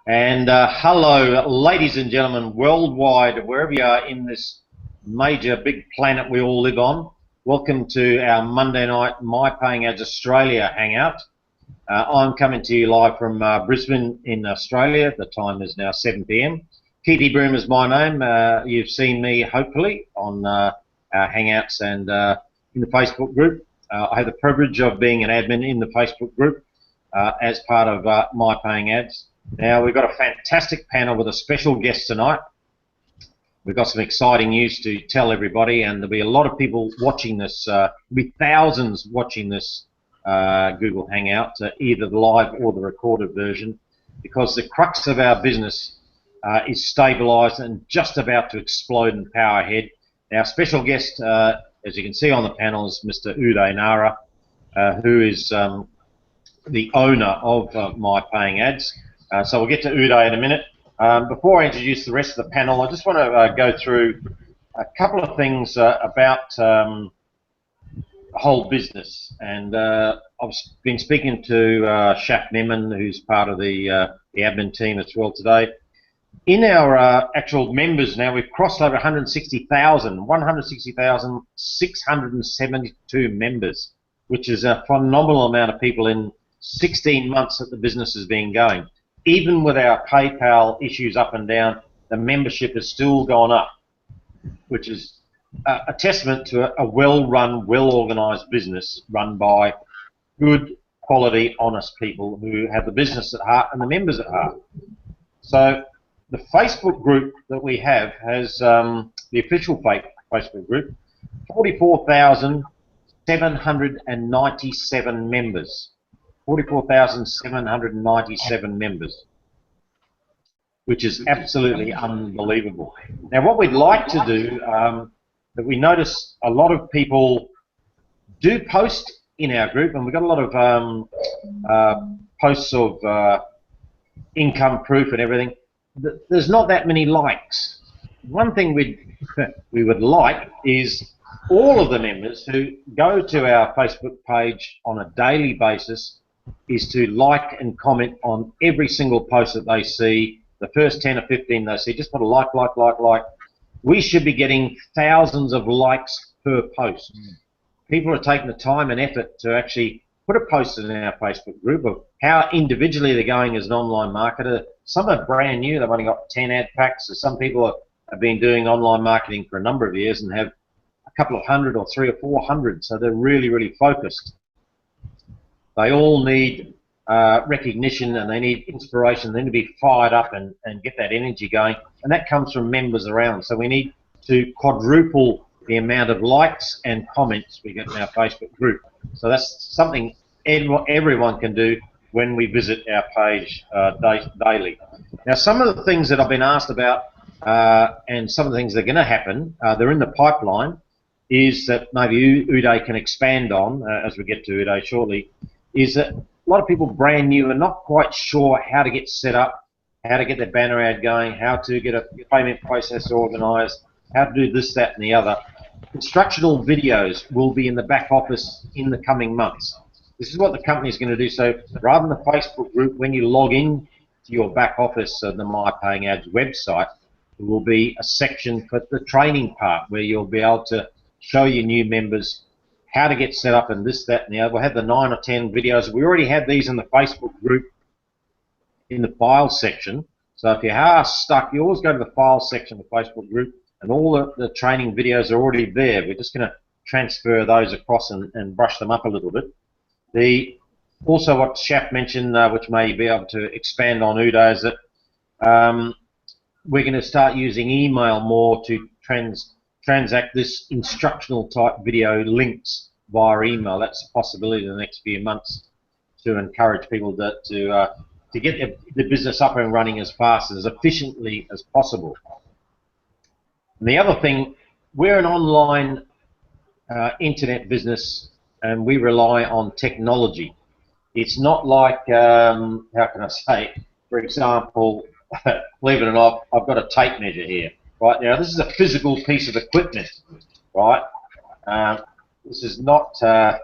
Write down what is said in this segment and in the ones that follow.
And hello, ladies and gentlemen, worldwide, wherever you are in this major big planet we all live on. Welcome to our Monday night My Paying Ads Australia Hangout. I'm coming to you live from Brisbane in Australia. The time is now 7 p.m. Keithy Broom is my name. You've seen me, hopefully, on our Hangouts and in the Facebook group. I have the privilege of being an admin in the Facebook group as part of My Paying Ads. Now, we've got a fantastic panel with a special guest tonight. We've got some exciting news to tell everybody, and there'll be a lot of people watching this. There'll be thousands watching this Google Hangout, either the live or the recorded version, because the crux of our business is stabilised and just about to explode and power ahead. Our special guest, as you can see on the panel, is Mr. Uday Nara, who is the owner of My Paying Ads. So we'll get to Uday in a minute. Before I introduce the rest of the panel, I just want to go through a couple of things about the whole business. And I've been speaking to Shaf Memon, who's part of the admin team as well today. In our actual members now, we've crossed over 160,672 members, which is a phenomenal amount of people in 16 months that the business has been going. Even with our PayPal issues up and down, the membership has still gone up, which is a testament to a well-run, well-organised business run by good, quality, honest people who have the business at heart and the members at heart. So the Facebook group that we have has, the official Facebook group, 44,797 members. 44,797 members, which is absolutely unbelievable. Now, what we'd like to do, that we notice a lot of people do post in our group, and we've got a lot of posts of income proof and everything. There's not that many likes. One thing we would like is all of the members who go to our Facebook page on a daily basis is to like and comment on every single post that they see. The first 10 or 15 they see, just put a like. We should be getting thousands of likes per post. People are taking the time and effort to actually put a post in our Facebook group of how individually they're going as an online marketer. Some are brand new, they've only got 10 ad packs. So some people have been doing online marketing for a number of years and have a couple of hundred or 300 or 400, so they're really, really focused. They all need recognition, and they need inspiration. They need to be fired up and get that energy going, and that comes from members around. So we need to quadruple the amount of likes and comments we get in our Facebook group. So that's something everyone can do when we visit our page daily. Now, some of the things that I've been asked about and some of the things that are going to happen, they're in the pipeline, is that maybe Uday can expand on as we get to Uday shortly, is that a lot of people brand new are not quite sure how to get set up, how to get their banner ad going, how to get a payment process organised, how to do this, that and the other. Instructional videos will be in the back office in the coming months. This is what the company is going to do. So rather than the Facebook group, when you log in to your back office of the My Paying Ads website, there will be a section for the training part where you'll be able to show your new members how to get set up and this, that, and the other. We'll have the 9 or 10 videos. We already have these in the Facebook group in the file section. So if you are stuck, you always go to the file section of the Facebook group, and all the training videos are already there. We're just going to transfer those across and brush them up a little bit. Also what Shaf mentioned, which may be able to expand on Uday, is that we're going to start using email more to transact this instructional type video links via email. That's a possibility in the next few months to encourage people to get the business up and running as fast and as efficiently as possible. And the other thing, we're an online internet business, and we rely on technology. It's not like, how can I say, for example, believe it or not, I've got a tape measure here. Right now, this is a physical piece of equipment, right? This is not, I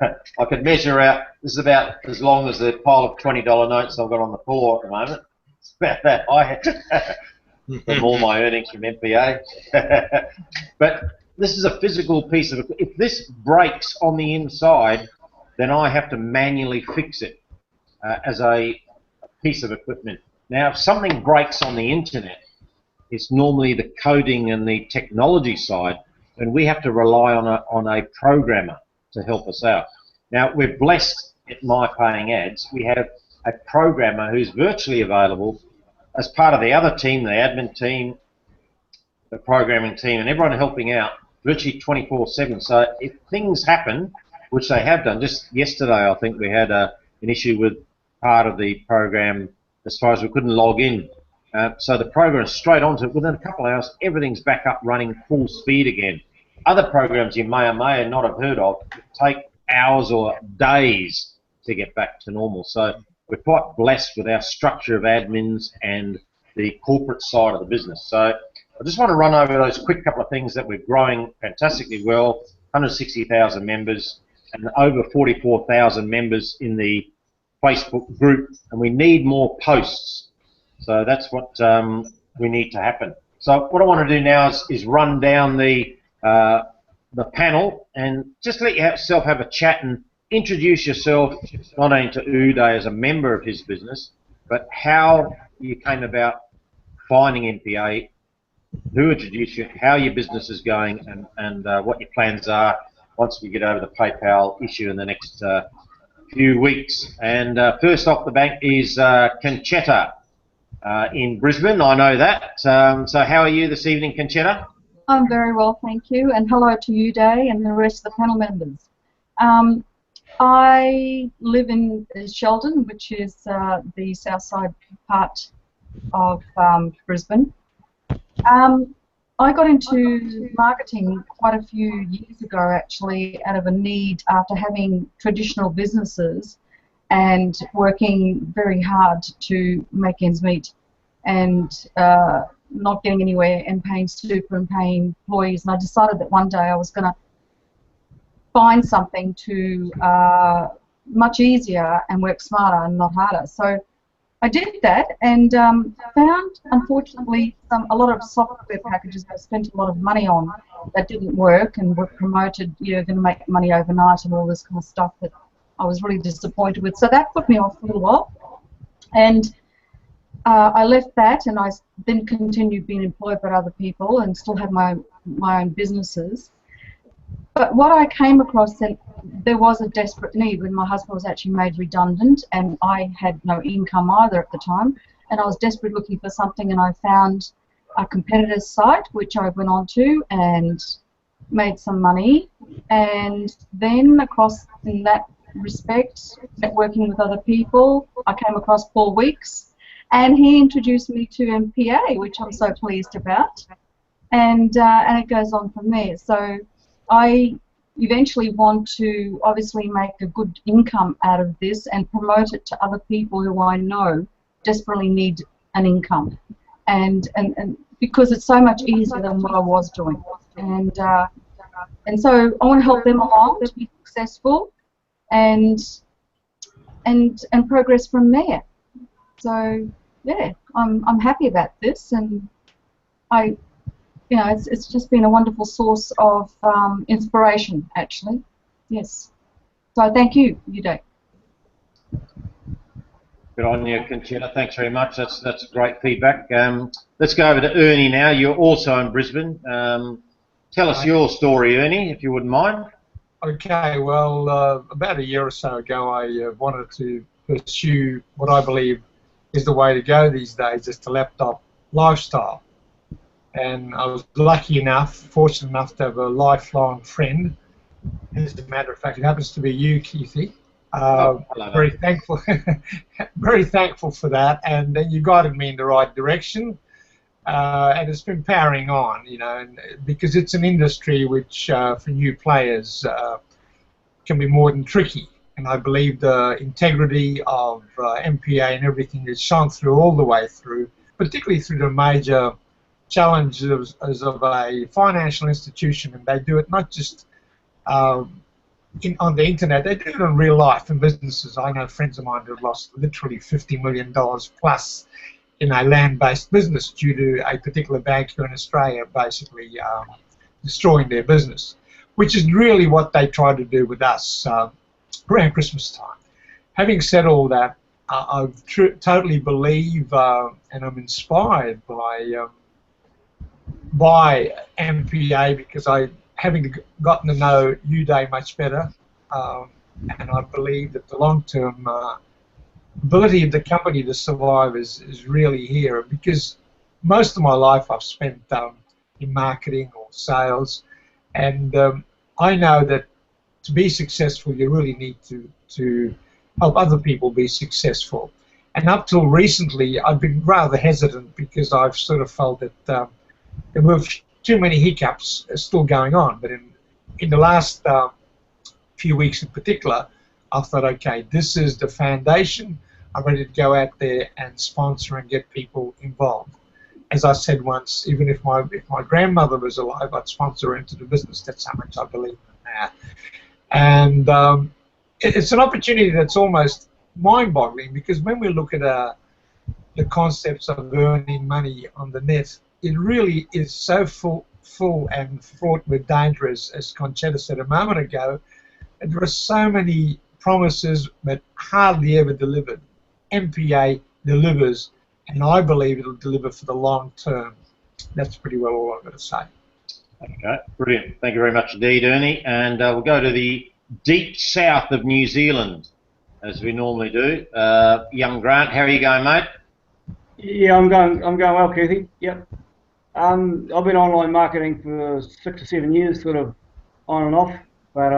could measure out, this is about as long as the pile of $20 notes I've got on the floor at the moment. It's about that high from all my earnings from MPA. But this is a physical piece of equipment. If this breaks on the inside, then I have to manually fix it as a piece of equipment. Now, if something breaks on the internet, it's normally the coding and the technology side, and we have to rely on a programmer to help us out. Now, we're blessed at My Paying Ads. We have a programmer who's virtually available as part of the other team, the admin team, the programming team, and everyone helping out virtually 24/7. So if things happen, which they have done, just yesterday I think we had an issue with part of the program as far as we couldn't log in. So the program is straight onto it. Within a couple of hours, everything's back up running full speed again. Other programs you may or may not have heard of take hours or days to get back to normal. So we're quite blessed with our structure of admins and the corporate side of the business. So I just want to run over those quick couple of things that we're growing fantastically well, 160,000 members and over 44,000 members in the Facebook group, and we need more posts. So that's what we need to happen. So what I want to do now is run down the panel and just let yourself have a chat and introduce yourself not only to Uday as a member of his business, but how you came about finding MPA, who introduced you, how your business is going, and what your plans are once we get over the PayPal issue in the next few weeks. And first off the bank is Conchetta in Brisbane. I know that. So how are you this evening, Conchetta? I'm very well, thank you, and hello to you, Day, and the rest of the panel members. I live in Sheldon, which is the south side part of Brisbane. I got into marketing quite a few years ago, actually, out of a need after having traditional businesses and working very hard to make ends meet and not getting anywhere and paying super and paying employees. And I decided that one day I was going to find something to much easier and work smarter and not harder. So I did that and found, unfortunately, a lot of software packages I spent a lot of money on that didn't work and were promoted, you're going to make money overnight and all this kind of stuff that I was really disappointed with. So that put me off for a little while. And I left that and I then continued being employed by other people and still have my own businesses. But what I came across, then there was a desperate need when my husband was actually made redundant and I had no income either at the time, and I was desperately looking for something, and I found a competitor's site which I went on to and made some money, and then across in that respect, networking with other people, I came across Paul Weeks and he introduced me to MPA, which I'm so pleased about, and it goes on from there. So I eventually want to obviously make a good income out of this and promote it to other people who I know desperately need an income, and because it's so much easier than what I was doing, and so I want to help them along to be successful and progress from there. So yeah, I'm happy about this, and you know, it's just been a wonderful source of inspiration, actually. Yes. So thank you, Uday. Good on you, Conchetta. Thanks very much. That's great feedback. Let's go over to Ernie now. You're also in Brisbane. Tell us your story, Ernie, if you wouldn't mind. Okay. Well, about a year or so ago, I wanted to pursue what I believe is the way to go these days, is the laptop lifestyle. And I was lucky enough, fortunate enough to have a lifelong friend. As a matter of fact, it happens to be you, Keithy. Very thankful, very thankful for that. And you guided me in the right direction. And it's been powering on, you know, because it's an industry which, for new players, can be more than tricky. And I believe the integrity of MPA and everything is shone through all the way through, particularly through the major challenges of a financial institution, and they do it not just on the internet, they do it in real life in businesses. I know friends of mine who have lost literally $50 million plus in a land-based business due to a particular bank here in Australia basically destroying their business, which is really what they tried to do with us around Christmas time. Having said all that, I totally believe and I'm inspired by MPA because having gotten to know Uday much better, and I believe that the long-term ability of the company to survive is really here, because most of my life I've spent in marketing or sales, and I know that to be successful you really need to help other people be successful. And up till recently I've been rather hesitant because I've sort of felt that there were too many hiccups still going on, but in the last few weeks in particular, I thought, okay, this is the foundation. I'm ready to go out there and sponsor and get people involved. As I said once, even if my grandmother was alive, I'd sponsor her into the business. That's how much I believe in that. And it's an opportunity that's almost mind-boggling, because when we look at the concepts of earning money on the net, it really is so full and fraught with danger, as Conchetta said a moment ago. And there are so many promises but hardly ever delivered. MPA delivers, and I believe it'll deliver for the long term. That's pretty well all I've got to say. Okay, brilliant. Thank you very much indeed, Ernie. And we'll go to the deep south of New Zealand, as we normally do. Young Grant, how are you going, mate? Yeah, I'm going well, Keithy. Yep. I've been online marketing for 6 or 7 years, sort of on and off. But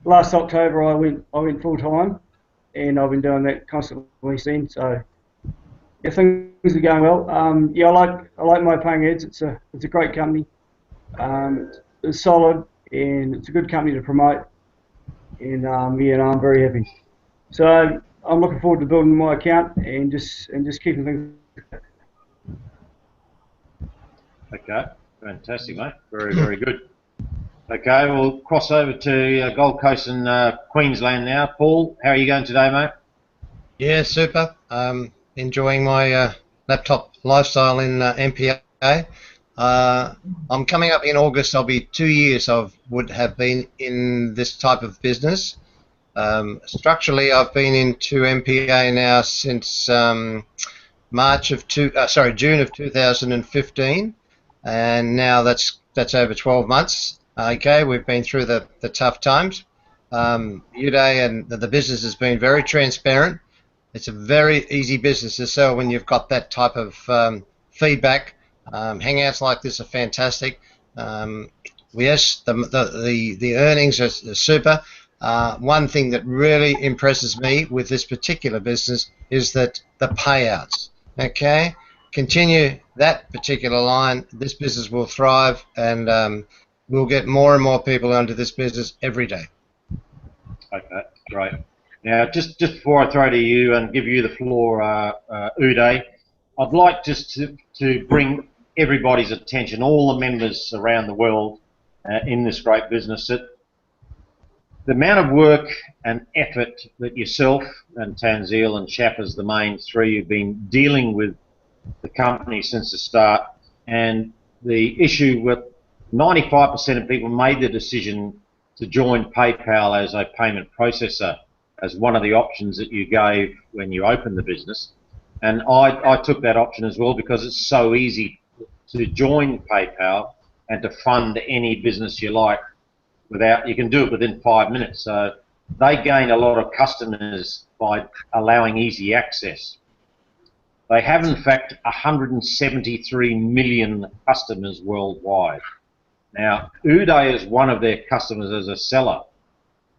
last October I went full time, and I've been doing that constantly since. So yeah, things are going well. Yeah, I like My Paying Ads. It's a great company. It's solid, and it's a good company to promote. And yeah, no, I'm very happy. So I'm looking forward to building my account and just keeping things. Okay, fantastic, mate. Very, very good. Okay, we'll cross over to Gold Coast and Queensland now. Paul, how are you going today, mate? Yeah, super. Enjoying my laptop lifestyle in MPA. I'm coming up in August. I'll be 2 years I would have been in this type of business. Structurally, I've been into MPA now since June of 2015, and now that's over 12 months. Okay, we've been through the tough times. Uday and the business has been very transparent. It's a very easy business to sell when you've got that type of feedback. Hangouts like this are fantastic. Yes, the earnings are super. One thing that really impresses me with this particular business is that the payouts. Okay, continue that particular line. This business will thrive, and we'll get more and more people onto this business every day. Okay, great. Now, just before I throw to you and give you the floor, Uday, I'd like just to bring everybody's attention, all the members around the world in this great business, that the amount of work and effort that yourself and Tanzil and Shaffer's the main three who've been dealing with the company since the start, and the issue with 95% of people made the decision to join PayPal as a payment processor as one of the options that you gave when you opened the business. And I took that option as well, because it's so easy to join PayPal and to fund any business you like you can do it within 5 minutes. So they gain a lot of customers by allowing easy access. They have in fact 173 million customers worldwide. Now, Uday is one of their customers as a seller.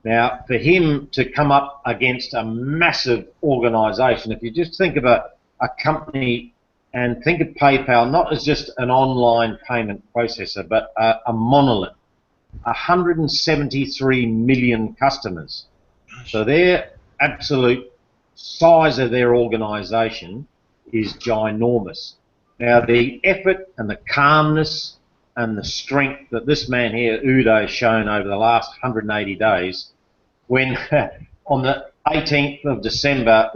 Now, for him to come up against a massive organisation, if you just think of a company and think of PayPal not as just an online payment processor, but a monolith, 173 million customers. So their absolute size of their organisation is ginormous. Now, the effort and the calmness and the strength that this man here, Uday, has shown over the last 180 days, when on the 18th of December,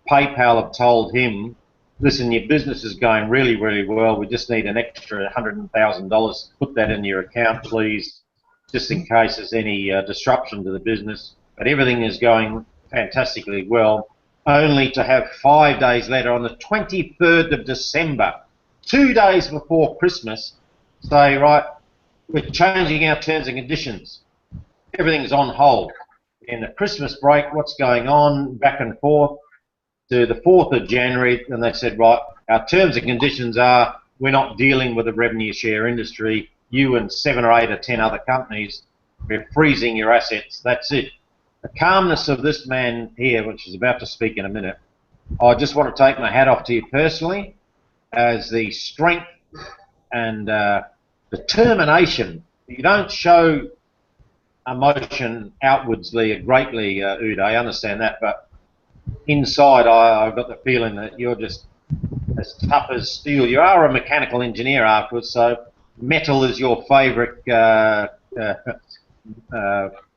PayPal have told him listen, your business is going really, really well. We just need an extra $100,000. Put that in your account, please, just in case there's any disruption to the business. But everything is going fantastically well, only to have 5 days later, on the 23rd of December, 2 days before Christmas, say, right, we're changing our terms and conditions. Everything's on hold. In the Christmas break, what's going on, back and forth, to the 4th of January, and they said, right, our terms and conditions are we're not dealing with the revenue share industry. You and 7 or 8 or 10 other companies, we're freezing your assets. That's it. The calmness of this man here, which is about to speak in a minute, I just want to take my hat off to you personally as the strength and determination. You don't show emotion outwardsly greatly, Uday, I understand that, but inside I've got the feeling that you're just as tough as steel. You are a mechanical engineer afterwards, so metal is your favourite,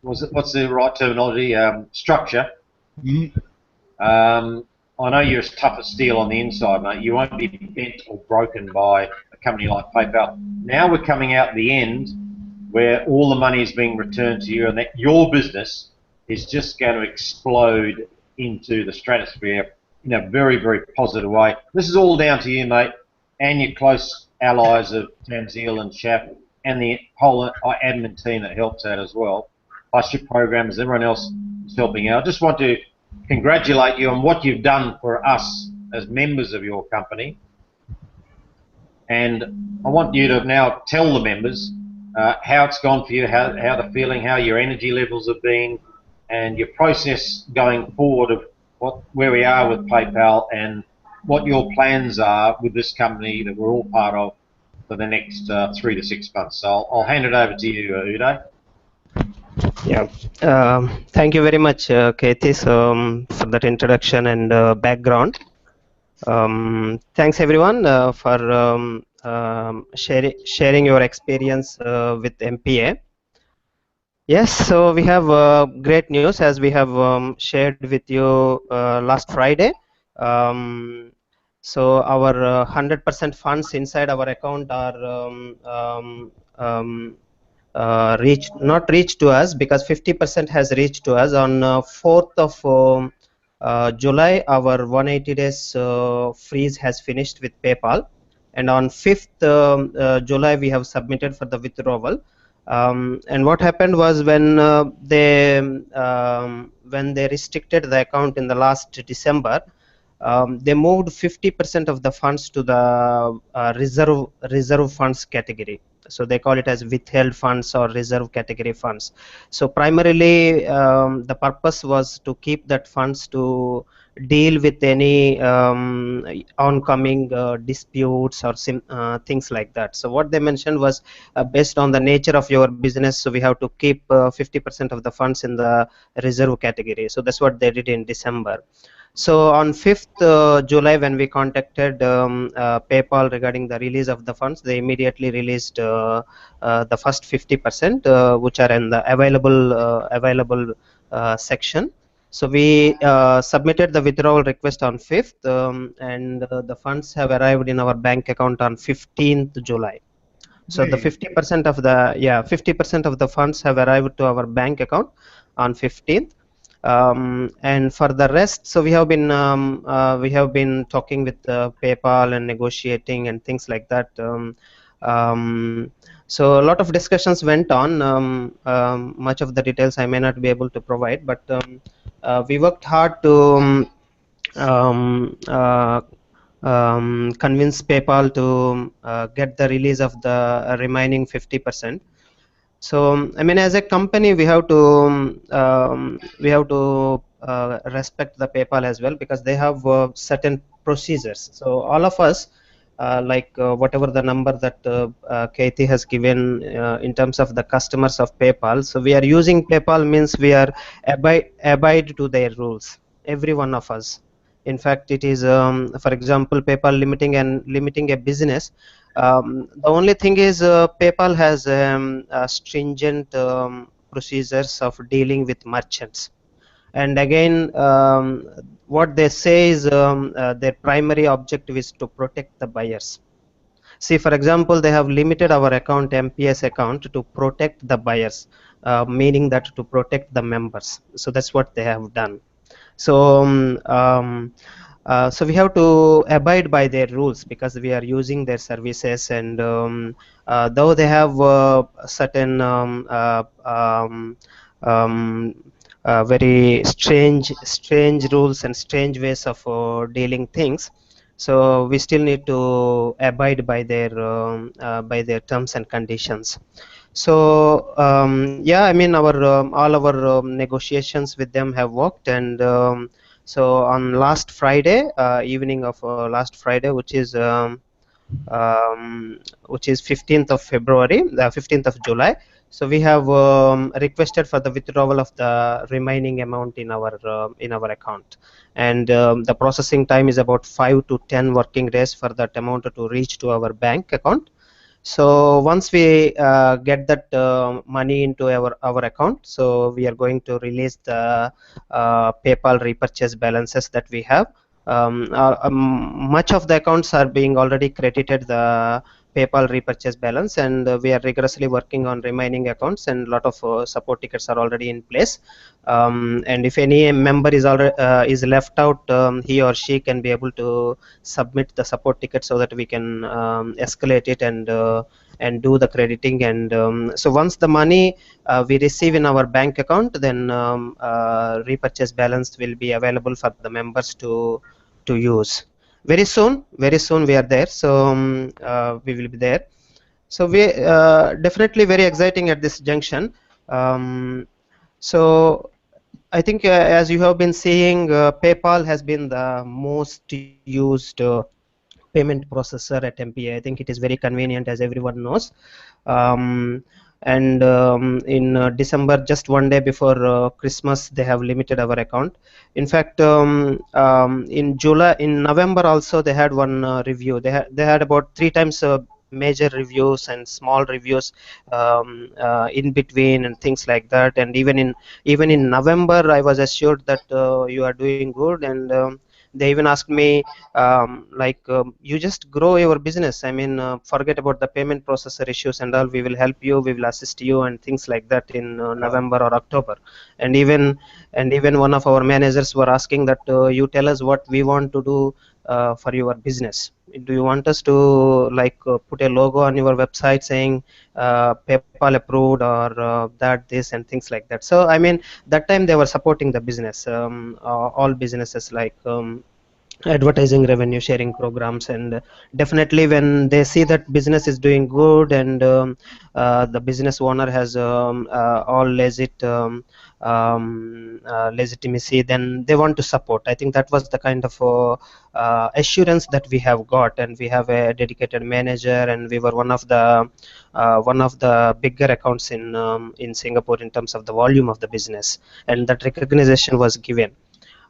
what's the right terminology, structure. I know you're as tough as steel on the inside, mate. You won't be bent or broken by a company like PayPal. Now we're coming out the end where all the money is being returned to you, and that your business is just going to explode into the stratosphere in a very, very positive way. This is all down to you, mate, and your close allies of Tanzil and Shaf, and the whole admin team that helps out as well, plus your programmers, everyone else is helping out. I just want to congratulate you on what you've done for us as members of your company, and I want you to now tell the members how it's gone for you, how they're feeling, how your energy levels have been, and your process going forward of where we are with PayPal and what your plans are with this company that we're all part of for the next 3 to 6 months. So I'll hand it over to you, Uday. Yeah, thank you very much, Katie, for that introduction and background. Thanks everyone for sharing your experience with MPA. Yes, so we have great news, as we have shared with you last Friday. So our 100% funds inside our account are not reached to us, because 50% has reached to us. On 4th of July, our 180 days freeze has finished with PayPal, and on 5th July we have submitted for the withdrawal. And what happened was, when they restricted the account in the last December, they moved 50% of the funds to the reserve funds category. So they call it as withheld funds or reserve category funds. So primarily the purpose was to keep that funds to deal with any oncoming disputes or things like that. So what they mentioned was, based on the nature of your business, so we have to keep 50% of the funds in the reserve category. So that's what they did in December. So on 5th July, when we contacted PayPal regarding the release of the funds, they immediately released the first 50%, which are in the available section. So we submitted the withdrawal request on 5th, and the funds have arrived in our bank account on 15th July. So the 50% of the 50% of the funds have arrived to our bank account on 15th. And for the rest, so we have been talking with PayPal and negotiating and things like that. So a lot of discussions went on. Much of the details I may not be able to provide, but we worked hard to convince PayPal to get the release of the remaining 50%. So I mean, as a company, we have to respect the PayPal as well, because they have certain procedures. So all of us, whatever the number that Katie has given in terms of the customers of PayPal, so we are using PayPal means we are abide to their rules, every one of us. In fact, it is, for example, PayPal limiting a business. The only thing is, PayPal has stringent procedures of dealing with merchants. And again, what they say is their primary objective is to protect the buyers. See, for example, they have limited our account, MPS account, to protect the buyers, meaning that to protect the members. So that's what they have done. So so we have to abide by their rules because we are using their services, and though they have certain very strange rules and strange ways of dealing things, so we still need to abide by their terms and conditions. So yeah, I mean, our all our negotiations with them have worked, and so on last Friday, evening of last Friday, which is 15th of February, the 15th of July. So we have requested for the withdrawal of the remaining amount in our account, and the processing time is about 5 to 10 working days for that amount to reach to our bank account. So once we get that money into our account, so we are going to release the PayPal repurchase balances that we have. Much of the accounts are being already credited the PayPal repurchase balance, and we are rigorously working on remaining accounts, and a lot of support tickets are already in place. And if any member is already is left out, he or she can be able to submit the support ticket so that we can escalate it and do the crediting. And so once the money we receive in our bank account, then repurchase balance will be available for the members to use very soon. Very soon we are there, so we will be there. So we definitely very exciting at this junction. So I think as you have been seeing, PayPal has been the most used payment processor at MPA. I think it is very convenient, as everyone knows. And in December, just one day before Christmas, they have limited our account. In fact, in November also they had one review. They had about 3 times major reviews and small reviews in between and things like that. And even in November, I was assured that you are doing good, and they even asked me you just grow your business. I mean, forget about the payment processor issues and all. We will help you, we will assist you, and things like that in November or October. And even one of our managers were asking that you tell us what we want to do for your business. Do you want us to put a logo on your website saying PayPal approved, or that this and things like that? So I mean, that time they were supporting the business, all businesses, advertising revenue sharing programs. And definitely when they see that business is doing good, and the business owner has all legitimacy, then they want to support. I think that was the kind of assurance that we have got, and we have a dedicated manager, and we were one of the bigger accounts in Singapore in terms of the volume of the business, and that recognition was given.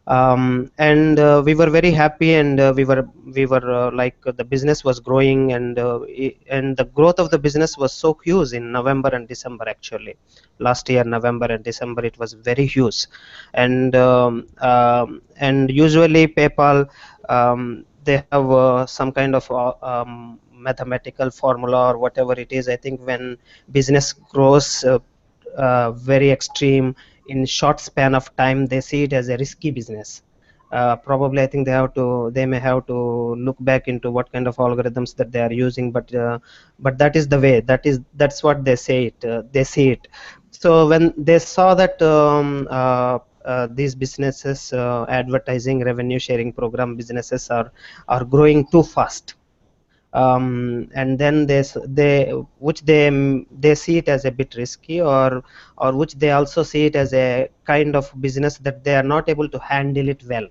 And we were very happy, and we were the business was growing, and the growth of the business was so huge in November and December. Actually, last year November and December, it was very huge. And usually PayPal, they have some kind of mathematical formula or whatever it is. I think when business grows very extreme in short span of time, they see it as a risky business. Probably I think they may have to look back into what kind of algorithms that they are using, but that is the way, that's what they say it, they see it. So when they saw that these businesses, advertising revenue sharing program businesses are growing too fast, and then they see it as a bit risky, or which they also see it as a kind of business that they are not able to handle it well.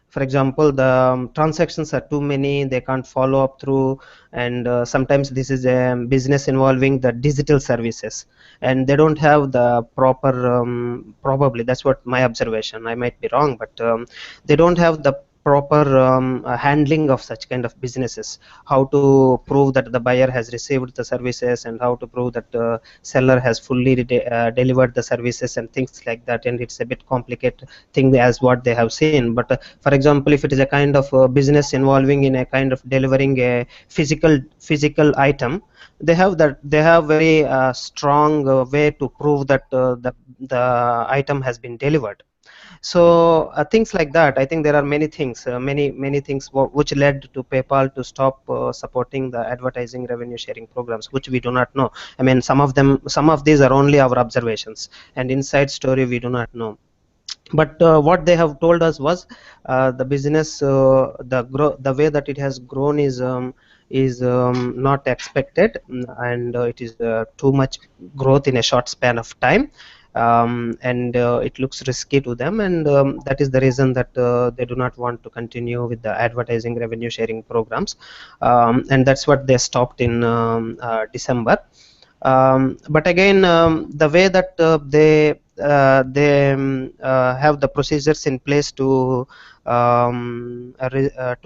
For example, the transactions are too many, they can't follow up through, and sometimes this is a business involving the digital services, and they don't have the proper probably that's what my observation, I might be wrong, but they don't have the proper handling of such kind of businesses, how to prove that the buyer has received the services, and how to prove that seller has fully delivered the services and things like that. And it's a bit complicated thing as what they have seen. But for example, if it is a kind of business involving in a kind of delivering a physical item, they have very strong way to prove that the item has been delivered. So things like that, I think there are many things, many things which led to PayPal to stop supporting the advertising revenue sharing programs, which we do not know. I mean, some of these are only our observations, and inside story we do not know. But what they have told us was the business, the way that it has grown is not expected, and it is too much growth in a short span of time. And it looks risky to them, and that is the reason that they do not want to continue with the advertising revenue sharing programs, and that's what they stopped in December. But again, the way that they have the procedures in place to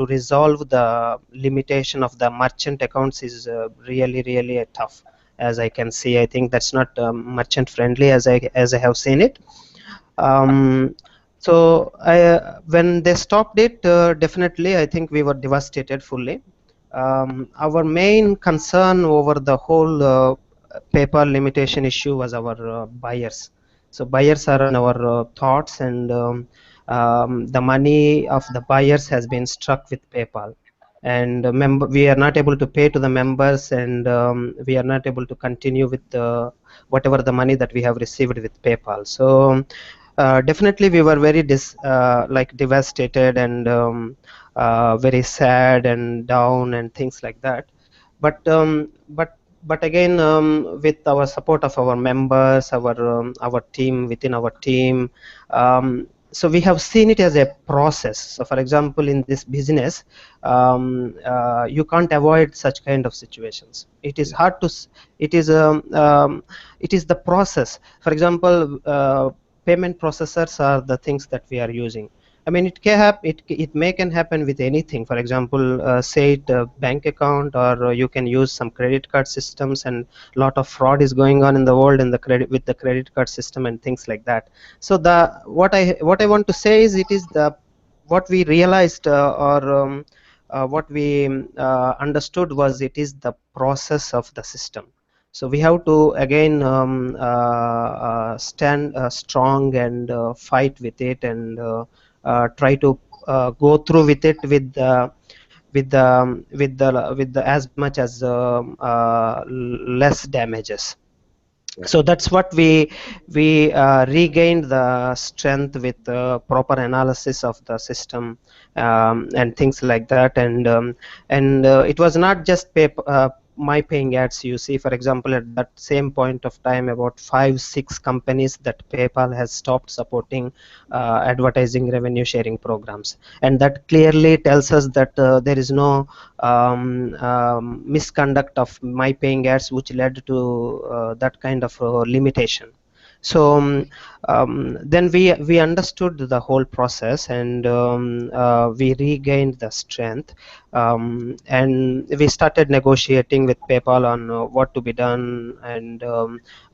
resolve the limitation of the merchant accounts is really tough, as I can see. I think that's not merchant friendly as I have seen it. So when they stopped it, definitely I think we were devastated fully. Our main concern over the whole PayPal limitation issue was our buyers. So buyers are in our thoughts, and the money of the buyers has been struck with PayPal, and we are not able to pay to the members, and we are not able to continue with whatever the money that we have received with PayPal. So definitely we were very devastated, and very sad and down and things like that. But but again, with our support of our members, our team within our team, so we have seen it as a process. So for example, in this business, you can't avoid such kind of situations. It is hard to it is it is the process. For example, payment processors are the things that we are using. I mean, it can happen. It can happen with anything. For example, say it bank account, or you can use some credit card systems, and a lot of fraud is going on in the world in the credit card system and things like that. So what I want to say is, it is the what we realized, or what we understood was, it is the process of the system. So we have to again stand strong and fight with it, and try to go through with it with the as much as less damages. So that's what we regained the strength with proper analysis of the system, and things like that. And it was not just my paying ads. You see, for example, at that same point of time, about 5-6 companies that PayPal has stopped supporting advertising revenue sharing programs, and that clearly tells us that there is no misconduct of my paying ads which led to that kind of limitation. So then we understood the whole process, and we regained the strength, and we started negotiating with PayPal on what to be done, and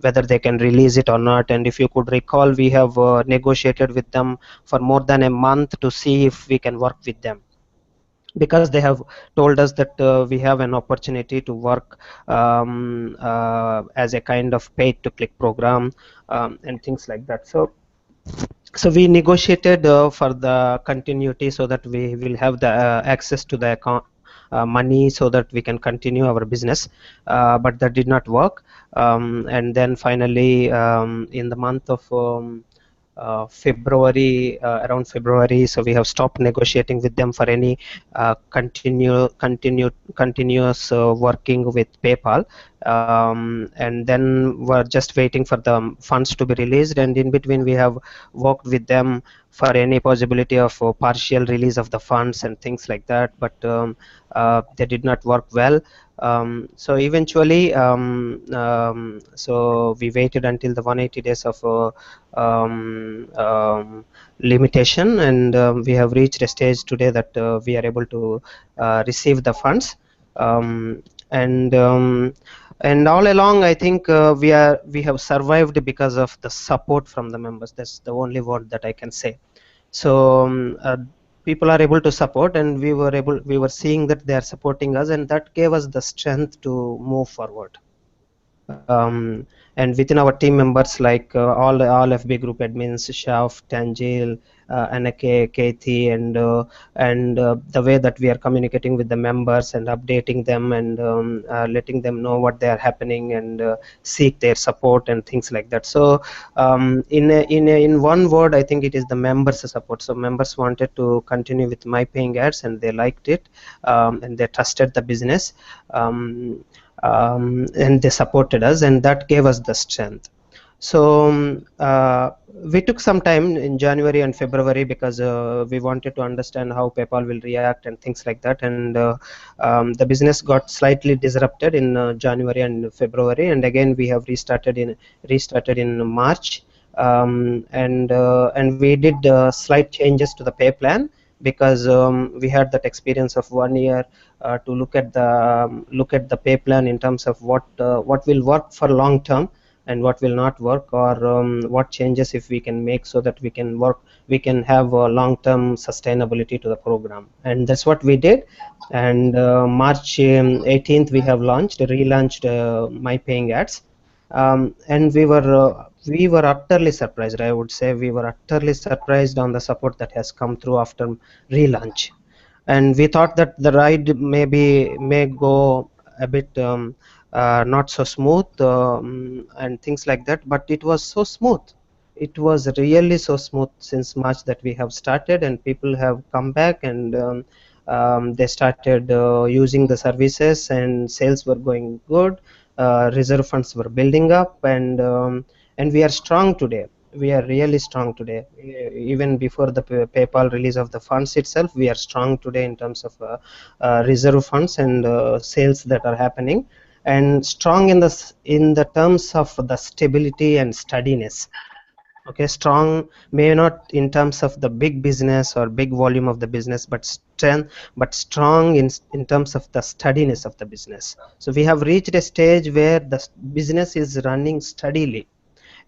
whether they can release it or not. And if you could recall, we have negotiated with them for more than a month to see if we can work with them, because they have told us that we have an opportunity to work as a kind of paid to click program, and things like that. So we negotiated for the continuity, so that we will have the access to the account money, so that we can continue our business, but that did not work. And then finally, in the month of February, around February, so we have stopped negotiating with them for any continuous working with PayPal, and then we're just waiting for the funds to be released. And in between, we have worked with them for any possibility of partial release of the funds and things like that, but they did not work well. So eventually, so we waited until the 180 days of limitation, and we have reached a stage today that we are able to receive the funds. Um, and all along, I think we have survived because of the support from the members. That's the only word that I can say. So people are able to support, and we were seeing that they are supporting us, and that gave us the strength to move forward. And within our team members, like all FB group admins, Shaf, Tangil, Anake, Kathy, and the way that we are communicating with the members and updating them, and letting them know what they are happening, and seek their support and things like that. So in one word, I think it is the members support. So members wanted to continue with my paying ads, and they liked it, and they trusted the business. And they supported us, and that gave us the strength. So we took some time in January and February, because we wanted to understand how PayPal will react and things like that, and the business got slightly disrupted in January and February, and again we have restarted in March, and we did slight changes to the pay plan, because we had that experience of 1 year to look at the pay plan in terms of what will work for long term and what will not work, or what changes if we can make, so that we can have long term sustainability to the program. And that's what we did. And March 18th we have relaunched my paying ads. And we were utterly surprised. I would say we were utterly surprised on the support that has come through after relaunch. And we thought that the ride may go a bit not so smooth, and things like that, but it was so smooth. It was really so smooth since March that we have started, and people have come back, and they started using the services, and sales were going good. Reserve funds were building up, and we are strong today. We are really strong today. Even before the PayPal release of the funds itself, we are strong today in terms of reserve funds and sales that are happening, and strong in the terms of the stability and steadiness. Okay, strong may not in terms of the big business or big volume of the business, but strong in terms of the steadiness of the business. So we have reached a stage where the business is running steadily,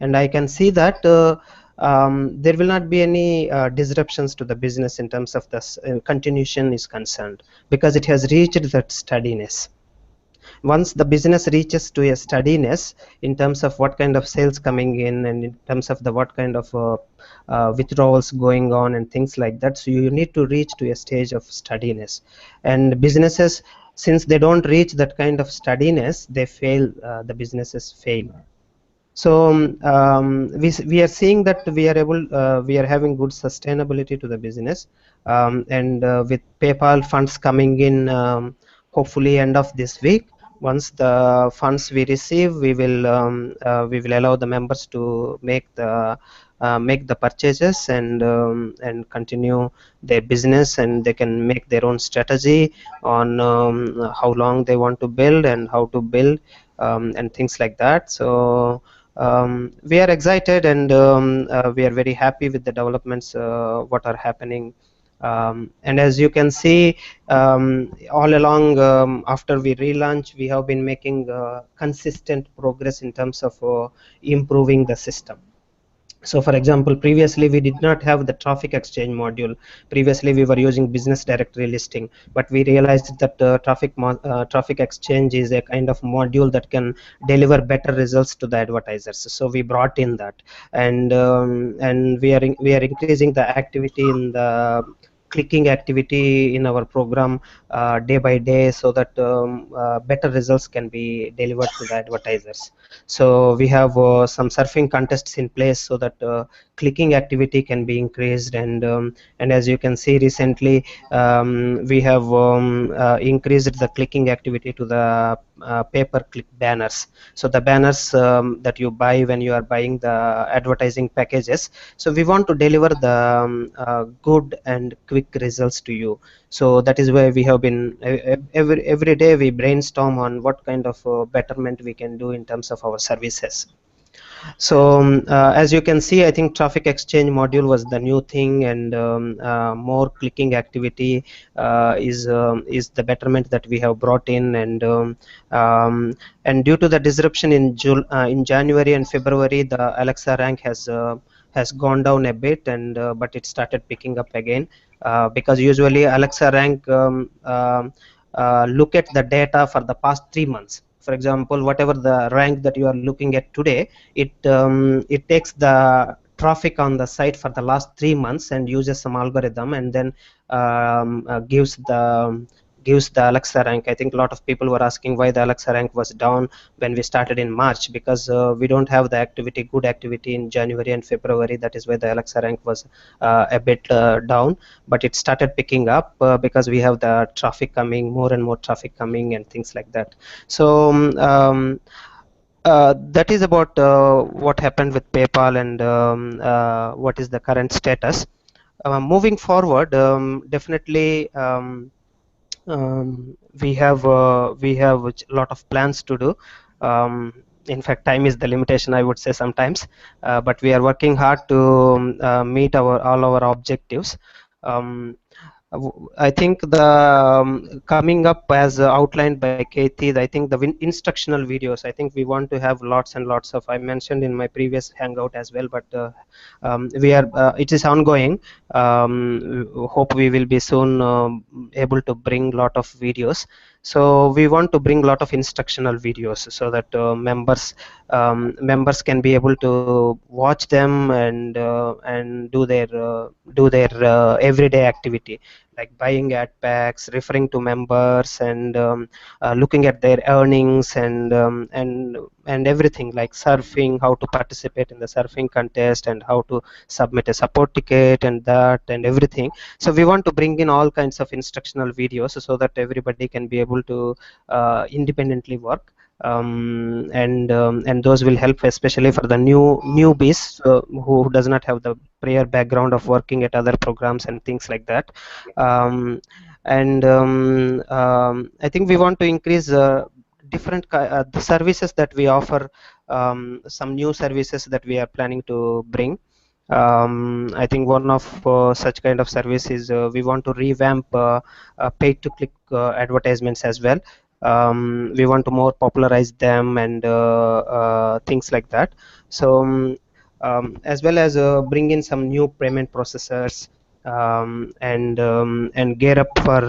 and I can see that there will not be any disruptions to the business in terms of the continuation is concerned, because it has reached that steadiness. Once the business reaches to a steadiness in terms of what kind of sales coming in, and in terms of the what kind of withdrawals going on and things like that, so you need to reach to a stage of steadiness. And businesses, since they don't reach that kind of steadiness, they fail. The businesses fail. So we are seeing that we are having good sustainability to the business, and with PayPal funds coming in, hopefully end of this week. Once the funds we receive, we will allow the members to make the purchases, and continue their business, and they can make their own strategy on how long they want to build and how to build, and things like that. So we are excited, and we are very happy with the developments what are happening. And as you can see, all along, after we relaunch, we have been making consistent progress in terms of improving the system. So for example, previously we did not have the traffic exchange module. Previously we were using business directory listing, but we realized that traffic exchange is a kind of module that can deliver better results to the advertisers. So we brought in that, and we are increasing the activity in the clicking activity in our program day by day, so that better results can be delivered to the advertisers. So we have some surfing contests in place, so that clicking activity can be increased, and as you can see, recently we have increased the clicking activity to the pay-per-click banners. So the banners that you buy when you are buying the advertising packages. So we want to deliver the good and quick results to you. So that is why we have been every day we brainstorm on what kind of betterment we can do in terms of our services. So as you can see, I think traffic exchange module was the new thing, and more clicking activity is the betterment that we have brought in. And due to the disruption in January and February, the Alexa rank has gone down a bit, and but it started picking up again, because usually Alexa rank look at the data for the past 3 months. For example, whatever the rank that you are looking at today, it takes the traffic on the site for the last 3 months and uses some algorithm, and then gives the Alexa rank. I think a lot of people were asking why the Alexa rank was down when we started in March, because we don't have the good activity in January and February. That is why the Alexa rank was a bit down, but it started picking up because we have the traffic coming, more and more traffic coming and things like that. So that is about what happened with PayPal, and what is the current status. Moving forward, definitely we have a lot of plans to do. In fact, time is the limitation, I would say sometimes, but we are working hard to meet all our objectives. I think the coming up as outlined by Katie, I think the instructional videos, I think we want to have lots and lots of, I mentioned in my previous Hangout as well, but it is ongoing. Hope we will be soon able to bring lot of videos. So we want to bring a lot of instructional videos so that members can be able to watch them and do their everyday activity, like buying ad packs, referring to members, and looking at their earnings, and everything like surfing, how to participate in the surfing contest, and how to submit a support ticket, and that and everything. So we want to bring in all kinds of instructional videos so that everybody can be able to independently work. And those will help especially for the newbies who does not have the prior background of working at other programs and things like that. I think we want to increase the services that we offer. Some new services that we are planning to bring. I think one of such kind of service is we want to revamp paid to click advertisements as well. We want to more popularize them, and things like that. So as well as bring in some new payment processors, and gear up for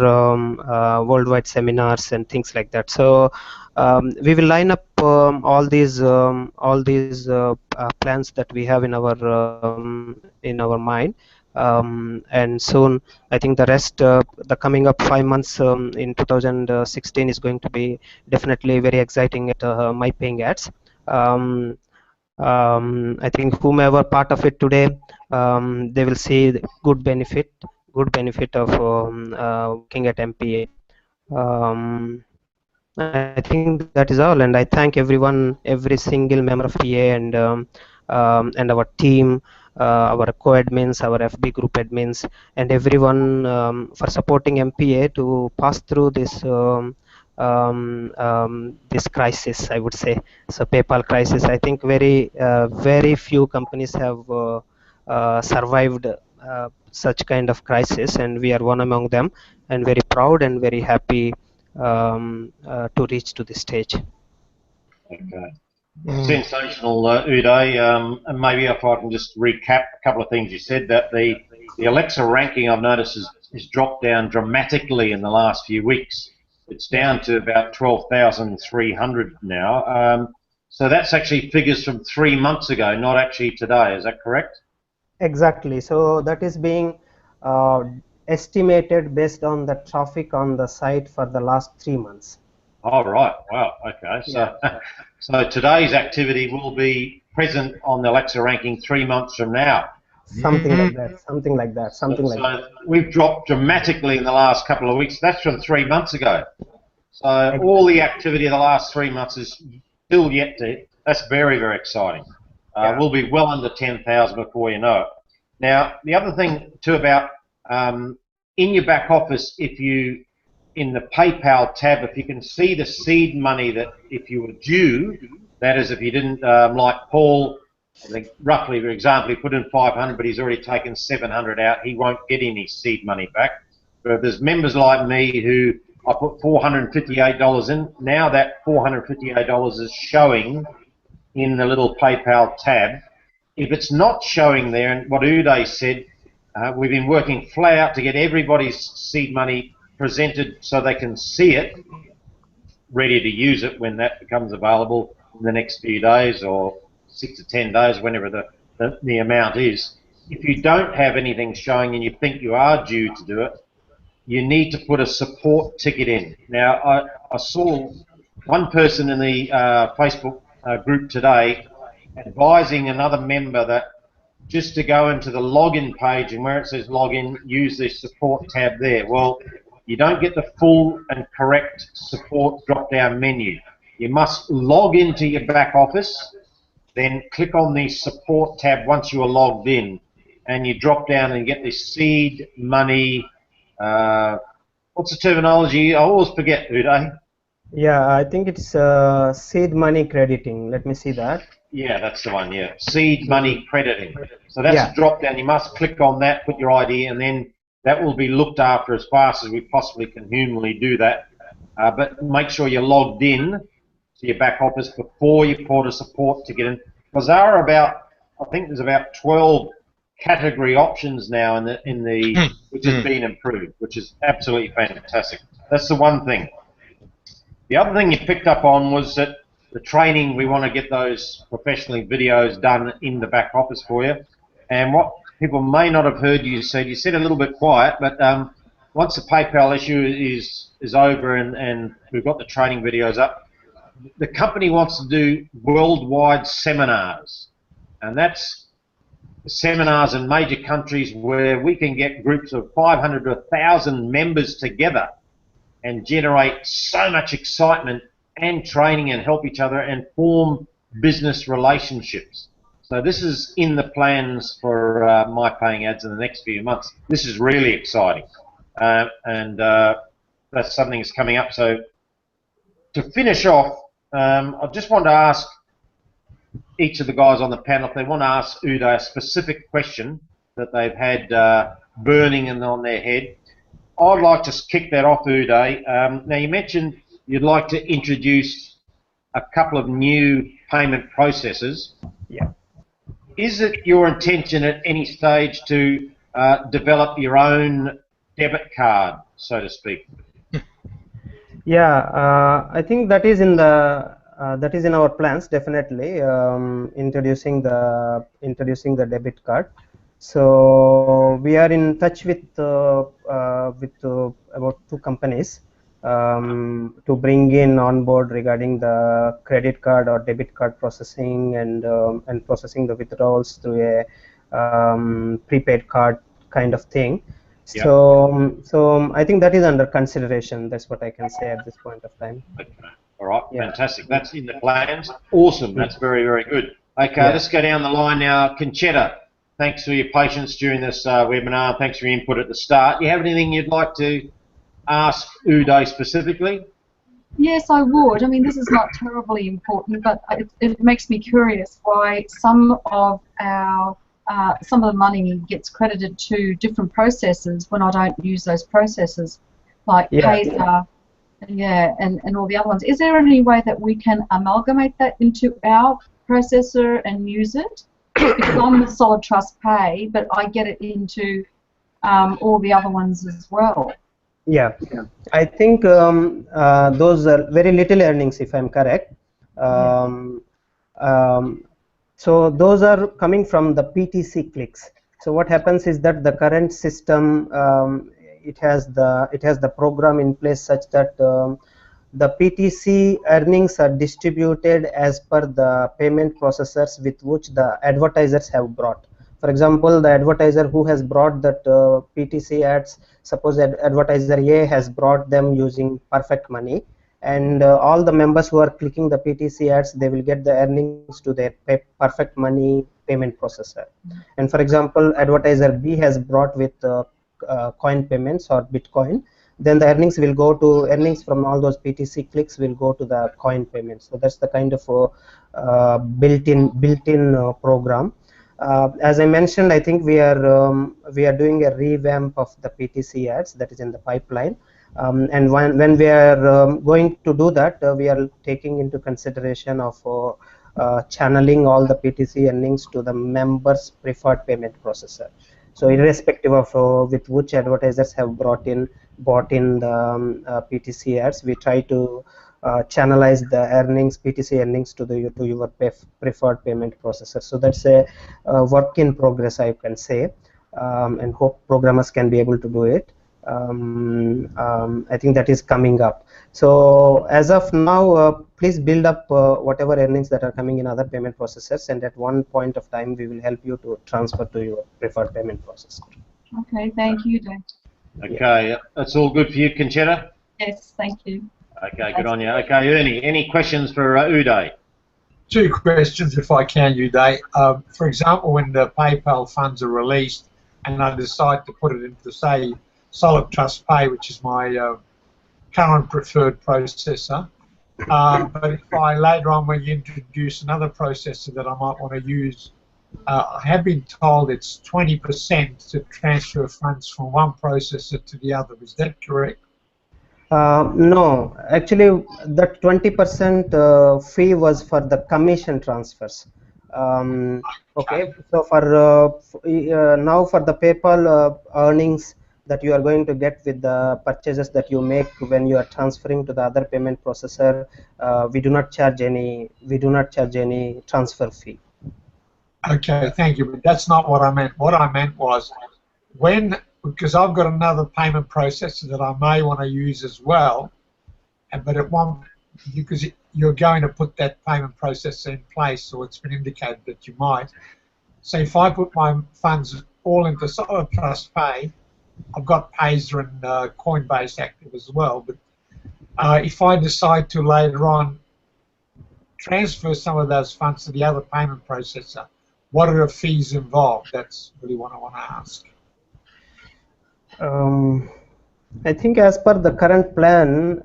worldwide seminars and things like that. So we will line up all these plans that we have in our mind. And soon, I think the rest, the coming up 5 months in 2016 is going to be definitely very exciting at My Paying Ads. I think whomever part of it today, they will see the good benefit of working at MPA. I think that is all, and I thank everyone, every single member of PA, and our team, our co-admins, our FB group admins, and everyone for supporting MPA to pass through this crisis, I would say. So PayPal crisis, I think very few companies have survived such kind of crisis, and we are one among them, and very proud and very happy to reach to this stage. Okay. Sensational, Uday. And maybe if I can just recap a couple of things you said, that the Alexa ranking I've noticed has dropped down dramatically in the last few weeks. It's down to about 12,300 now. So that's actually figures from 3 months ago, not actually today. Is that correct? Exactly. So that is being estimated based on the traffic on the site for the last 3 months. Oh, right. Wow. Okay. So, yeah. So today's activity will be present on the Alexa ranking 3 months from now. Something like that. Something like that. Something like that. We've dropped dramatically in the last couple of weeks. That's from 3 months ago. So all the activity of the last 3 months is still yet to. That's very, very exciting. We'll be well under 10,000 before you know it. Now, the other thing too about in your back office, if you in the PayPal tab, if you can see the seed money that if you were due, that is, if you didn't like Paul, I think roughly, for example, he put in 500, but he's already taken 700 out. He won't get any seed money back. But if there's members like me who I put $458 in, now that $458 is showing in the little PayPal tab. If it's not showing there, and what Uday said, we've been working flat out to get everybody's seed money presented so they can see it, ready to use it when that becomes available in the next few days or 6 to 10 days, whenever the amount is. If you don't have anything showing and you think you are due to do it, you need to put a support ticket in. Now, I saw one person in the Facebook group today advising another member that just to go into the login page, and where it says login, use the support tab there. Well, you don't get the full and correct support drop-down menu. You must log into your back office, then click on the support tab once you are logged in, and you drop down and get this seed money. What's the terminology? I always forget, Uday. Yeah, I think it's seed money crediting. Let me see that. Yeah, that's the one, yeah. Seed money crediting. So that's a drop down. You must click on that, put your ID, and then that will be looked after as fast as we possibly can humanly do that. But make sure you're logged in to your back office before you put a support ticket in. Because there are about, I think there's about 12 category options now in the which has been improved, which is absolutely fantastic. That's the one thing. The other thing you picked up on was that the training, we want to get those professionally videos done in the back office for you. And what people may not have heard you said a little bit quiet, but once the PayPal issue is over and we've got the training videos up, the company wants to do worldwide seminars. And that's seminars in major countries where we can get groups of 500 to 1,000 members together and generate so much excitement and training and help each other and form business relationships. So this is in the plans for My Paying Ads in the next few months. This is really exciting, and that's something that's coming up. So to finish off, I just want to ask each of the guys on the panel if they want to ask Uday a specific question that they've had burning on their head. I'd like to kick that off, Uday. Now, you mentioned you'd like to introduce a couple of new payment processes. Yeah. Is it your intention at any stage to develop your own debit card, so to speak? Yeah, I think that is in our plans, definitely, introducing the debit card. So we are in touch with about 2 companies to bring in on board regarding the credit card or debit card processing and processing the withdrawals through a prepaid card kind of thing. Yep. So I think that is under consideration. That's what I can say at this point of time. Okay. All right, fantastic. That's in the plans. Awesome. That's very, very good. Okay, let's go down the line now. Conchetta, thanks for your patience during this webinar. Thanks for your input at the start. Do you have anything you'd like to ask Uday specifically? Yes, I would. I mean, this is not terribly important, but it makes me curious why some of the money gets credited to different processes when I don't use those processes, like Payza, and all the other ones. Is there any way that we can amalgamate that into our processor and use it? Because I'm with Solid Trust Pay, but I get it into all the other ones as well. Yeah, I think those are very little earnings, if I'm correct. So those are coming from the PTC clicks. So what happens is that the current system it has the program in place such that the PTC earnings are distributed as per the payment processors with which the advertisers have brought. For example, the advertiser who has brought that PTC ads, suppose that advertiser A has brought them using Perfect Money, and all the members who are clicking the PTC ads, they will get the earnings to their perfect money payment processor. And for example, advertiser B has brought with coin payments or Bitcoin, then the earnings from all those PTC clicks will go to the coin payments. So that's the kind of built-in program. As I mentioned, I think we are doing a revamp of the PTC ads that is in the pipeline. And when we are going to do that, we are taking into consideration of channeling all the PTC earnings to the members' preferred payment processor. So irrespective of with which advertisers have bought in the PTC ads, we try to channelize the PTC earnings to your preferred payment processor. So that's a work in progress, I can say, and hope programmers can be able to do it. I think that is coming up. So as of now, please build up whatever earnings that are coming in other payment processors, and at one point of time we will help you to transfer to your preferred payment processor. Okay, thank you, Dave. Okay, that's all good for you, Conchetta? Yes, thank you. Okay, good on you. Okay, Ernie, any questions for Uday? Two questions, if I can, Uday. For example, when the PayPal funds are released and I decide to put it into, say, Solid Trust Pay, which is my current preferred processor, but if I later on when you introduce another processor that I might want to use, I have been told it's 20% to transfer funds from one processor to the other. Is that correct? No, actually that 20% fee was for the commission transfers. Okay, so for now for the PayPal earnings that you are going to get with the purchases that you make when you are transferring to the other payment processor, we do not charge any transfer fee. Okay, thank you. But that's not what I meant. What I meant was because I've got another payment processor that I may want to use as well, but it won't, because you're going to put that payment processor in place, or it's been indicated that you might. So if I put my funds all into Solid Trust Pay, I've got Pazer and Coinbase active as well, but if I decide to later on transfer some of those funds to the other payment processor, what are the fees involved? That's really what I want to ask. I think as per the current plan,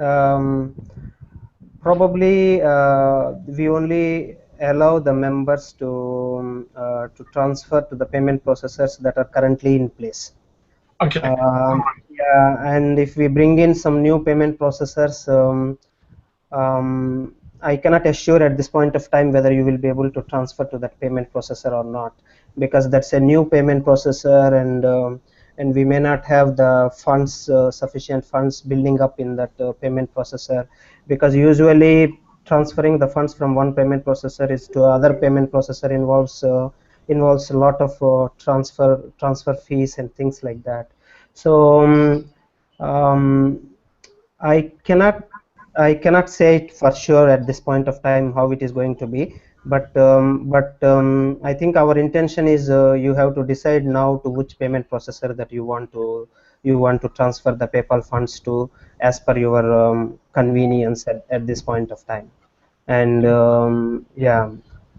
probably we only allow the members to transfer to the payment processors that are currently in place. Okay. Yeah, and if we bring in some new payment processors, I cannot assure at this point of time whether you will be able to transfer to that payment processor or not, because that's a new payment processor, and we may not have the funds, sufficient funds building up in that payment processor, because usually transferring the funds from one payment processor is to other payment processor involves a lot of transfer fees and things like that. So I cannot say it for sure at this point of time how it is going to be, but I think our intention is you have to decide now to which payment processor that you want to transfer the PayPal funds to as per your convenience at this point of time. And yeah,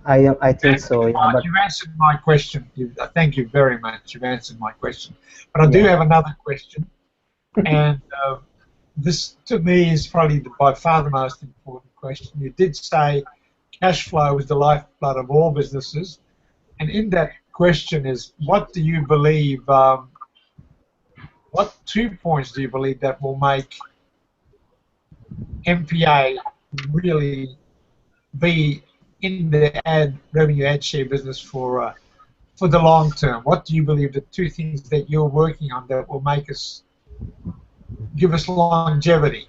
I think so. Yeah, but you've answered my question. Thank you very much. You've answered my question. But I do have another question, and this to me is probably by far the most important question. You did say cash flow is the lifeblood of all businesses, and in that question is, what do you believe? What 2 points do you believe that will make MPA really be in the revenue ad share business for the long term? What do you believe the 2 things that you're working on that will give us longevity?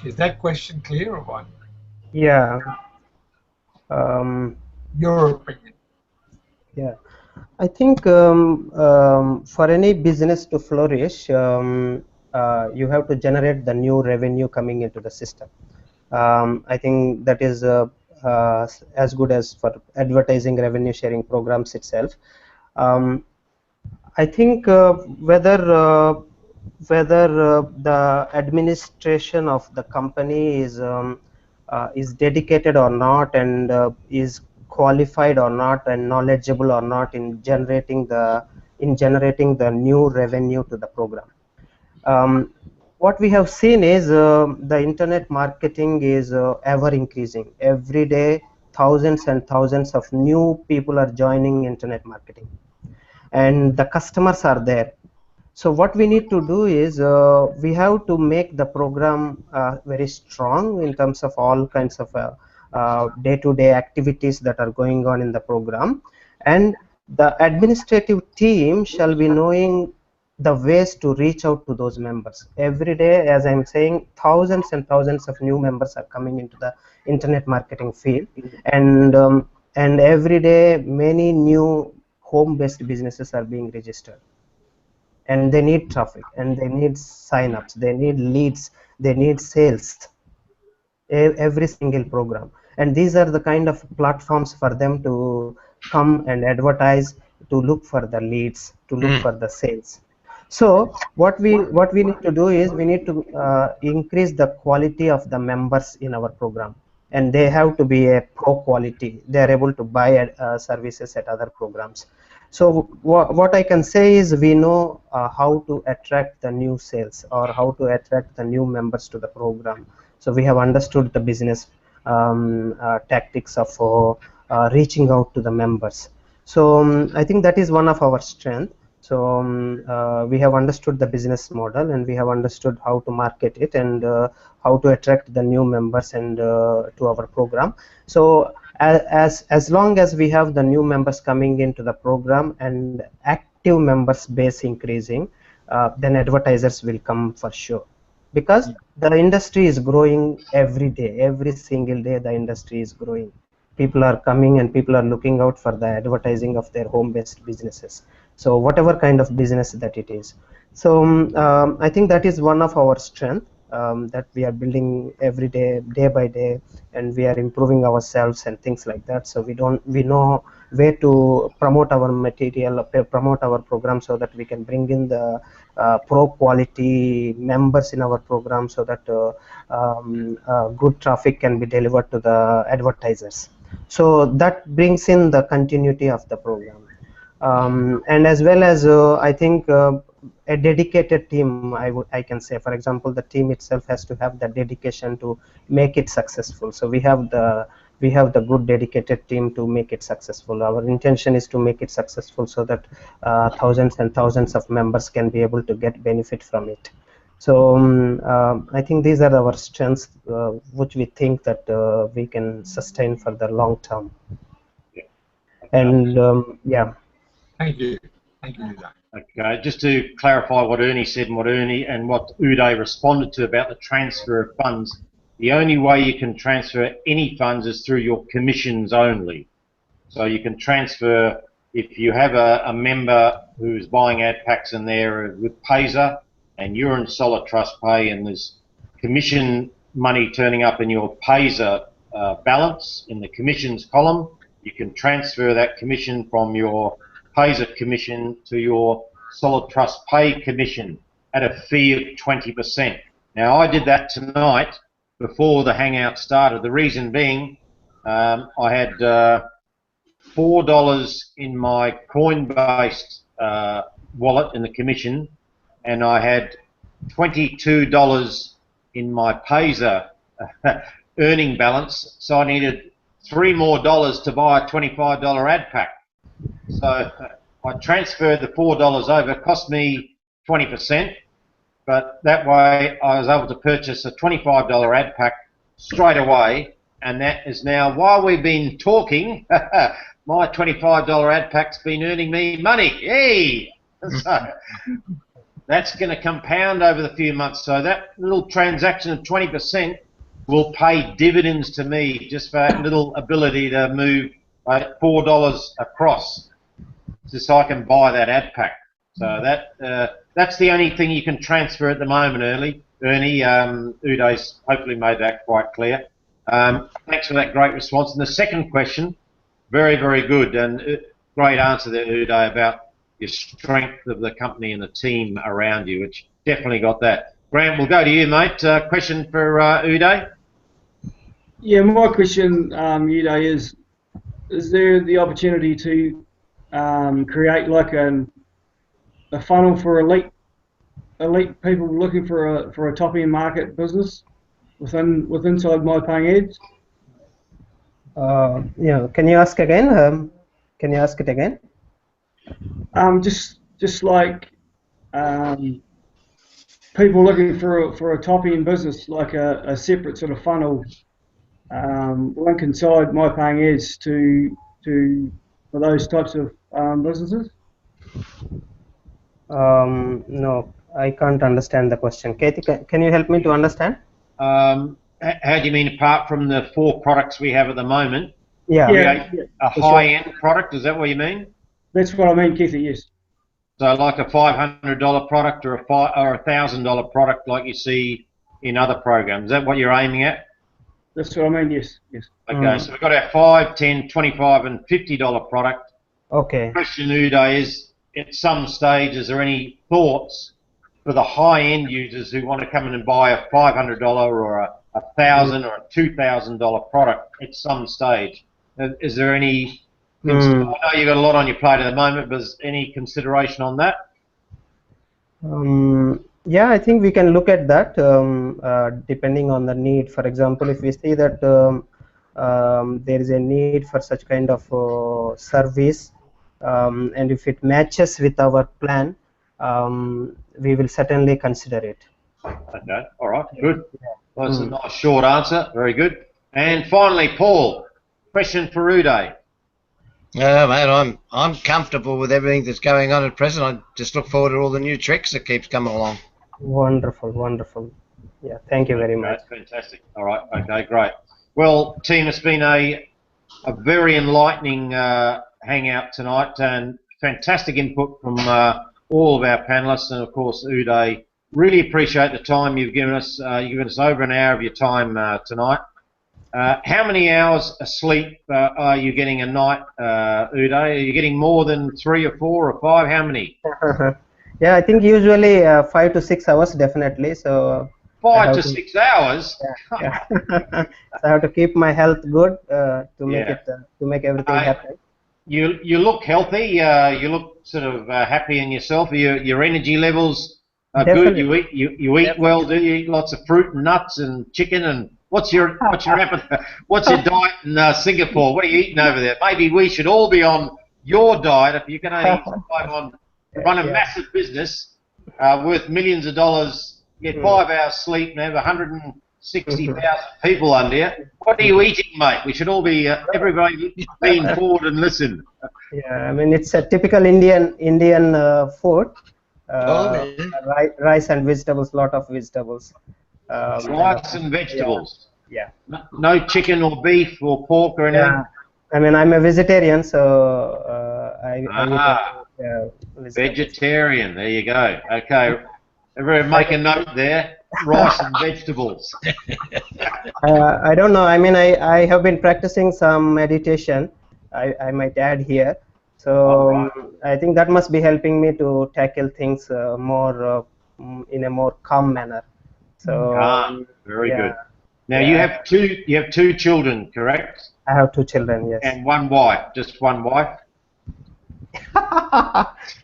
Is that question clear or what? yeah, Your opinion. yeah. I think for any business to flourish, you have to generate the new revenue coming into the system. I think that is as good as for advertising revenue sharing programs itself. I think whether whether the administration of the company is dedicated or not, and is qualified or not, and knowledgeable or not in generating the new revenue to the program. What we have seen is the internet marketing is ever increasing. Every day, thousands and thousands of new people are joining internet marketing, and the customers are there. So what we need to do is we have to make the program very strong in terms of all kinds of day-to-day activities that are going on in the program, and the administrative team shall be knowing the ways to reach out to those members. Every day, as I'm saying, thousands and thousands of new members are coming into the internet marketing field, and every day many new home-based businesses are being registered, and they need traffic, and they need sign-ups, they need leads, they need sales, every single program. And these are the kind of platforms for them to come and advertise, to look for the leads, to look for the sales. So what we need to do is we need to increase the quality of the members in our program, and they have to be a pro quality. They are able to buy services at other programs. So what I can say is we know how to attract the new sales, or how to attract the new members to the program. So we have understood the business tactics of reaching out to the members. So I think that is one of our strengths. So we have understood the business model, and we have understood how to market it, and how to attract the new members and to our program. So as long as we have the new members coming into the program and active members base increasing, then advertisers will come for sure, because the industry is growing every day. Every single day the industry is growing. People are coming, and people are looking out for the advertising of their home-based businesses, so whatever kind of business that it is. So I think that is one of our strengths, that we are building every day, day by day, and we are improving ourselves and things like that. So we know where to promote our material, promote our program, so that we can bring in the pro quality members in our program, so that good traffic can be delivered to the advertisers. So that brings in the continuity of the program. And as well as I think a dedicated team, I can say, for example, the team itself has to have the dedication to make it successful. So we have the good dedicated team to make it successful. Our intention is to make it successful, so that thousands and thousands of members can be able to get benefit from it. So I think these are our strengths, which we think that we can sustain for the long term. And yeah. Thank you. Thank you, Uday. Okay, just to clarify what Ernie said, and what Uday responded to about the transfer of funds, the only way you can transfer any funds is through your commissions only. So you can transfer, if you have a member who's buying ad packs in there with Payzer, and you're in Solid Trust Pay, and there's commission money turning up in your Payzer balance in the commissions column, you can transfer that commission from your Payzer commission to your Solid Trust Pay commission at a fee of 20%. Now, I did that tonight before the Hangout started. The reason being, I had $4 in my Coinbase wallet in the commission, and I had $22 in my Payzer earning balance, so I needed $3 more to buy a $25 ad pack. So I transferred the $4 over. It cost me 20%, but that way I was able to purchase a $25 ad pack straight away, and that is now, while we've been talking, my $25 ad pack's been earning me money. Hey! So that's going to compound over the few months. So that little transaction of 20% will pay dividends to me, just for that little ability to move $4 across, just so I can buy that ad pack. So that's the only thing you can transfer at the moment, Ernie. Uday's hopefully made that quite clear. Thanks for that great response. And the second question, very, very good, and great answer there, Uday, about your strength of the company and the team around you, which definitely got that. Grant, we'll go to you, mate. Question for Uday? Yeah, my question, Uday, is there the opportunity to create like a funnel for elite people looking for a top end market business inside my paying ads? Yeah, can you ask again? Can you ask it again? Just like people looking for a top end business, like a separate sort of funnel link inside my paying ads for those types of businesses. No, I can't understand the question. Katie, can you help me to understand? How do you mean apart from the 4 products we have at the moment? Yeah. Create a high-end product, is that what you mean? That's what I mean, Kathy, yes. So like a $500 product or a $1,000 product like you see in other programs. Is that what you're aiming at? That's what I mean, yes. Okay, so we've got our $5, $10, $25 and $50 product. Okay. The question, Uday, is at some stage, is there any thoughts for the high-end users who want to come in and buy a $500 or a $1,000 or a $2,000 product at some stage? Is there any... I know you've got a lot on your plate at the moment, but is any consideration on that? Yeah, I think we can look at that depending on the need. For example, if we see that there is a need for such kind of service, and if it matches with our plan, we will certainly consider it. Okay, all right, good. Well, that's a nice short answer. Very good. And finally, Paul, question for Uday. Mate, I'm comfortable with everything that's going on at present. I just look forward to all the new tricks that keeps coming along. Wonderful, wonderful. Yeah, thank you very much. That's fantastic. All right, okay, great. Well, team, it's been a very enlightening hangout tonight, and fantastic input from all of our panelists, and of course Uday. Really appreciate the time you've given us. You've given us over an hour of your time tonight. How many hours of sleep are you getting a night, Uday? Are you getting more than 3 or 4 or 5? How many? Yeah, I think usually 5 to 6 hours, definitely. So 5 to 6 hours. Yeah. So I have to keep my health good to make everything happen. You look healthy. You look sort of happy in yourself. Your energy levels are good. You eat well. Do you eat lots of fruit and nuts and chicken and what's your appetite? What's your diet in Singapore? What are you eating over there? Maybe we should all be on your diet if you can only survive on run a massive business worth millions of dollars. Get 5 hours sleep and have 160,000 people under you. What are you eating, mate? We should all be everybody lean forward and listen. Yeah, I mean it's a typical Indian food. Rice and vegetables, lot of vegetables. Rice and vegetables. Yeah. No chicken or beef or pork or anything. Yeah. I mean I'm a vegetarian, so I eat vegetarian. There you go. Okay. Everyone make a note there. Rice and vegetables. I don't know. I mean, I have been practicing some meditation. I might add here. So I think that must be helping me to tackle things more in a more calm manner. So very good. Now you have two children, correct? I have 2 children. Yes. And 1 wife. Just 1 wife.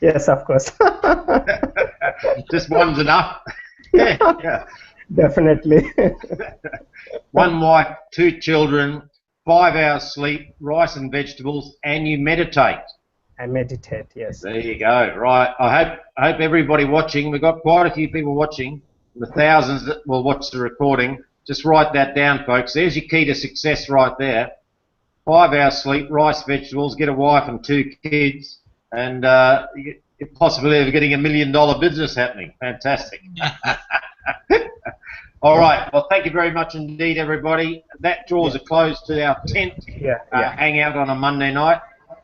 Yes, of course. Just one's enough. Yeah. Definitely. 1 wife, 2 children, 5 hours sleep, rice and vegetables, and you meditate. I meditate, yes. There you go. Right. I hope everybody watching, we've got quite a few people watching, the thousands that will watch the recording. Just write that down, folks. There's your key to success right there. 5 hours sleep, rice, vegetables, get a wife and 2 kids, and possibility of getting $1 million business happening. Fantastic. All right. Well, thank you very much indeed, everybody. That draws a close to our 10th hangout on a Monday night.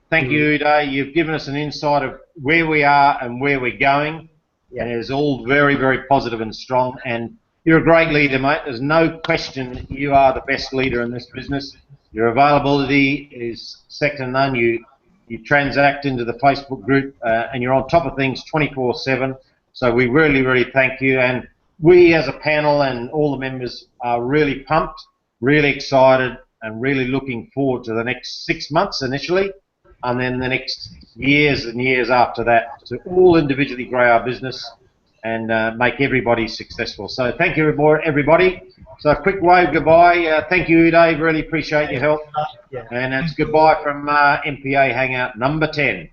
Thank you, Uday. You've given us an insight of where we are and where we're going. And it's all very, very positive and strong. And you're a great leader, mate. There's no question that you are the best leader in this business. Your availability is second to none. You transact into the Facebook group and you're on top of things 24/7. So we really, really thank you, and we as a panel and all the members are really pumped, really excited, and really looking forward to the next 6 months initially, and then the next years and years after that to all individually grow our business and make everybody successful. So thank you, everybody. So a quick wave goodbye. Thank you, Dave. Really appreciate your help. Yeah. And it's goodbye from MPA Hangout number 10.